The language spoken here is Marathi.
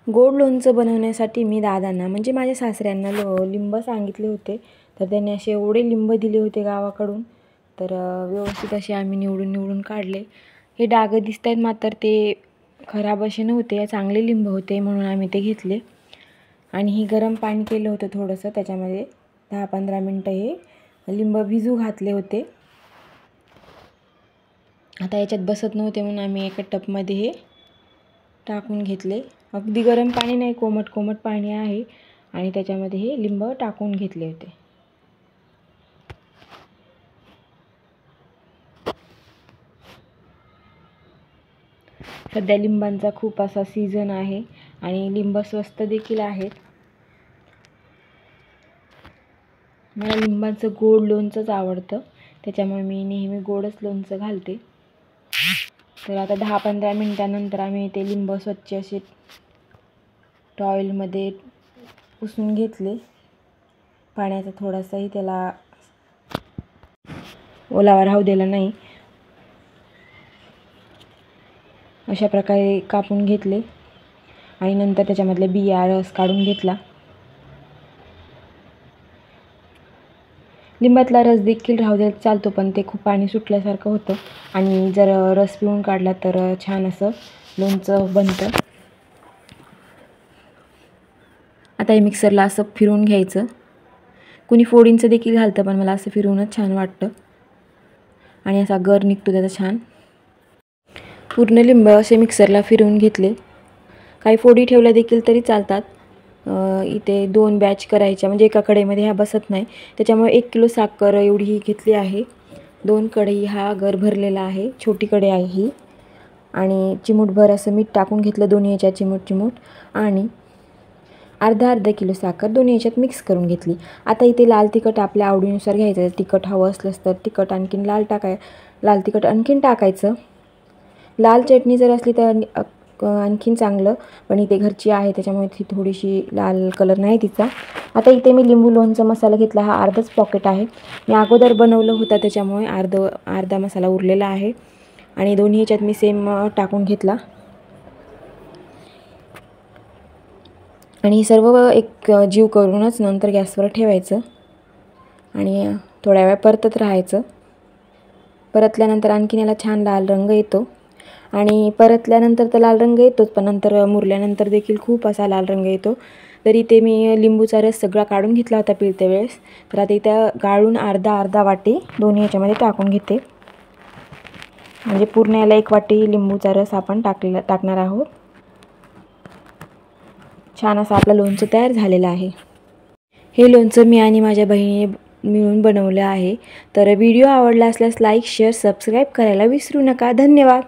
गोड लोणचं बनवण्यासाठी मी दादांना म्हणजे माझ्या सासऱ्यांना लिंब सांगितले होते, तर त्यांनी असे एवढे लिंब दिले होते गावाकडून, तर व्यवस्थित असे आम्ही निवडून निवडून काढले। हे डाग दिसत आहेत मात्र ते खराब असे नव्हते, चांगले लिंब होते म्हणून आम्ही ते घेतले। आणि ही गरम पाणी केलं होतं थोडंसं, त्याच्यामध्ये 10-15 मिनटं हे लिंब भिजू घातले होते। आता याच्यात बसत नव्हते म्हणून आम्ही एका टपमध्ये हे टाकून घेतले। अगदी गरम पाणी नाही, कोमट कोमट पाणी आहे आणि त्याच्यामध्ये हे लिंब टाकून घेतले होते। सध्या लिंबांचा खूप असा सीझन आहे आणि लिंब स्वस्त देखील आहेत। मला लिंबाचं गोड लोणचंच आवडतं, त्याच्यामुळे मी नेहमी गोडच लोणचं घालते। तर आता 10-15 मिनिटांनंतर आम्ही ते लिंब स्वच्छ असे टॉवेलमध्ये पुसून घेतले। पाण्याचा थोडासाही त्याला ओलावा राहू दिला नाही। अशा प्रकारे कापून घेतले आणि नंतर त्याच्यामधले बिया रस काढून घेतला। लिंबातला रस देखील राहू द्यायला चालतो, पण ते खूप पाणी सुटल्यासारखं होतं आणि जर रस पिळून काढला तर छान असं लोणचं बनतं। आता हे मिक्सरला असं फिरवून घ्यायचं। कुणी फोडींचं देखील घालतं, पण मला असं फिरवूनच छान वाटतं आणि असा गर निघतो त्याचा छान। पूर्ण लिंब असे मिक्सरला फिरवून घेतले। काही फोडी ठेवल्या देखील तरी चालतात। इथे 2 बॅच करायच्या, म्हणजे एका कढईमध्ये ह्या बसत नाही, त्याच्यामुळे 1 किलो साखर एवढी ही घेतली आहे। 2 कढई हा गर भरलेला आहे, छोटी कढई आहे ही। आणि चिमूटभर असं मीठ टाकून घेतलं, दोन्ही ह्याच्यात चिमूट चिमूट, आणि अर्धा किलो साखर दोन्ही ह्याच्यात मिक्स करून घेतली। आता इथे लाल तिखट आपल्या आवडीनुसार घ्यायचं, तिखट हवं असलंच तर तिखट आणखीन लाल तिखट आणखीन टाकायचं। लाल चटणी जर असली तर आणखीन चांगलं, पण इथे घरची आहे त्याच्यामुळे ती थोडीशी लाल कलर नाही तिचा। आता इथे मी लिंबू लोणचं मसाला घेतला, हा अर्धाच पॉकेट आहे, मी अगोदर बनवलं होतं त्याच्यामुळे अर्धा मसाला उरलेला आहे आणि दोन्ही ह्याच्यात मी सेम टाकून घेतला। आणि सर्व एक जीव करूनच नंतर गॅसवर ठेवायचं आणि थोड्या वेळ परतत राहायचं। परतल्यानंतर आणखीन याला छान लाल रंग येतो आणि परतल्यानंतर तर लाल रंग येतोच, पण नंतर मुरल्यानंतर देखील खूप असा लाल रंग येतो। तरी ते मी लिंबूचा रस सगळा काढून घेतला होता पिळते वेळेस, तर आता इथं गाळून अर्धा वाटी दोन्ही ह्याच्यामध्ये टाकून घेते, म्हणजे पूर्ण याला 1 वाटी लिंबूचा रस आपण टाकणार आहोत। छान असं आपलं लोणचं तयार झालेलं आहे। हे लोणचं मी आणि माझ्या बहिणीने मिळून बनवलं आहे। तर व्हिडिओ आवडला असल्यास लाईक, शेअर, सबस्क्राईब करायला विसरू नका। धन्यवाद।